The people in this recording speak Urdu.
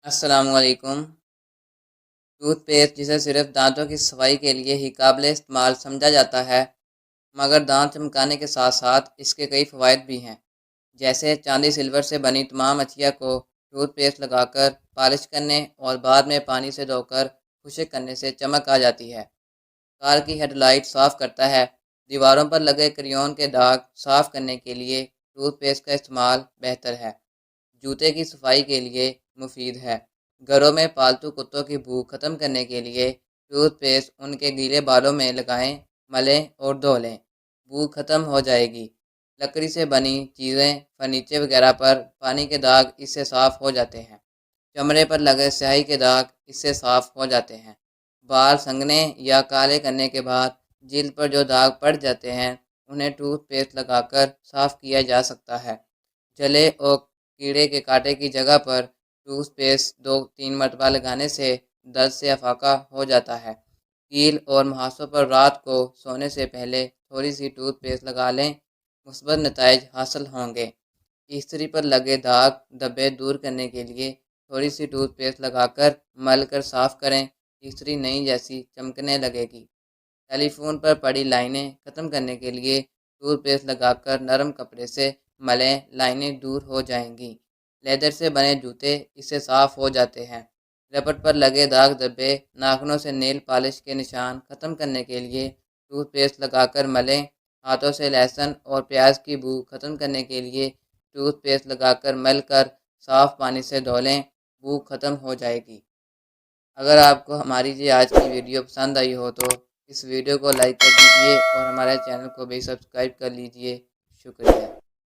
السلام علیکم۔ ٹوتھ پیسٹ جسے صرف دانتوں کی صفائی کے لیے ہی قابل استعمال سمجھا جاتا ہے، مگر دانت چمکانے کے ساتھ ساتھ اس کے کئی فوائد بھی ہیں، جیسے چاندی سلور سے بنی تمام اشیاء کو ٹوتھ پیسٹ لگا کر پالش کرنے اور بعد میں پانی سے دھو کر خشک کرنے سے چمک آ جاتی ہے۔ کار کی ہیڈ لائٹ صاف کرتا ہے۔ دیواروں پر لگے کریون کے داغ صاف کرنے کے لیے ٹوتھ پیسٹ کا استعمال بہتر ہے۔ جوتے کی صفائی کے لیے مفید ہے۔ گھروں میں پالتو کتوں کی بو ختم کرنے کے لیے ٹوتھ پیسٹ ان کے گیلے بالوں میں لگائیں، ملیں اور دھو لیں، بو ختم ہو جائے گی۔ لکڑی سے بنی چیزیں، فرنیچر وغیرہ پر پانی کے داغ اس سے صاف ہو جاتے ہیں۔ چمڑے پر لگے سیاہی کے داغ اس سے صاف ہو جاتے ہیں۔ بال سنگنے یا کالے کرنے کے بعد جلد پر جو داغ پڑ جاتے ہیں انہیں ٹوتھ پیسٹ لگا کر صاف کیا جا سکتا ہے۔ جلے اور کیڑے کے کاٹے کی جگہ پر ٹوتھ پیسٹ 2-3 مرتبہ لگانے سے درد سے افاقہ ہو جاتا ہے۔ کیل اور مہاسوں پر رات کو سونے سے پہلے تھوڑی سی ٹوتھ پیسٹ لگا لیں، مثبت نتائج حاصل ہوں گے۔ استری پر لگے داغ دھبے دور کرنے کے لیے تھوڑی سی ٹوتھ پیسٹ لگا کر مل کر صاف کریں، استری نئی جیسی چمکنے لگے گی۔ ٹیلی فون پر پڑی لائنیں ختم کرنے کے لیے ٹوتھ پیسٹ لگا کر نرم کپڑے سے ملیں، لائنیں دور ہو جائیں گی۔ لیدر سے بنے جوتے اس سے صاف ہو جاتے ہیں۔ ربڑ پر لگے داغ دھبے، ناخنوں سے نیل پالش کے نشان ختم کرنے کے لیے ٹوتھ پیسٹ لگا کر ملیں۔ ہاتھوں سے لہسن اور پیاز کی بو ختم کرنے کے لیے ٹوتھ پیسٹ لگا کر مل کر صاف پانی سے دھو لیں، بو ختم ہو جائے گی۔ اگر آپ کو ہماری یہ آج کی ویڈیو پسند آئی ہو تو اس ویڈیو کو لائک کر دیجئے اور ہمارے چینل کو بھی سبسکرائب کر لیجئے۔ شکریہ۔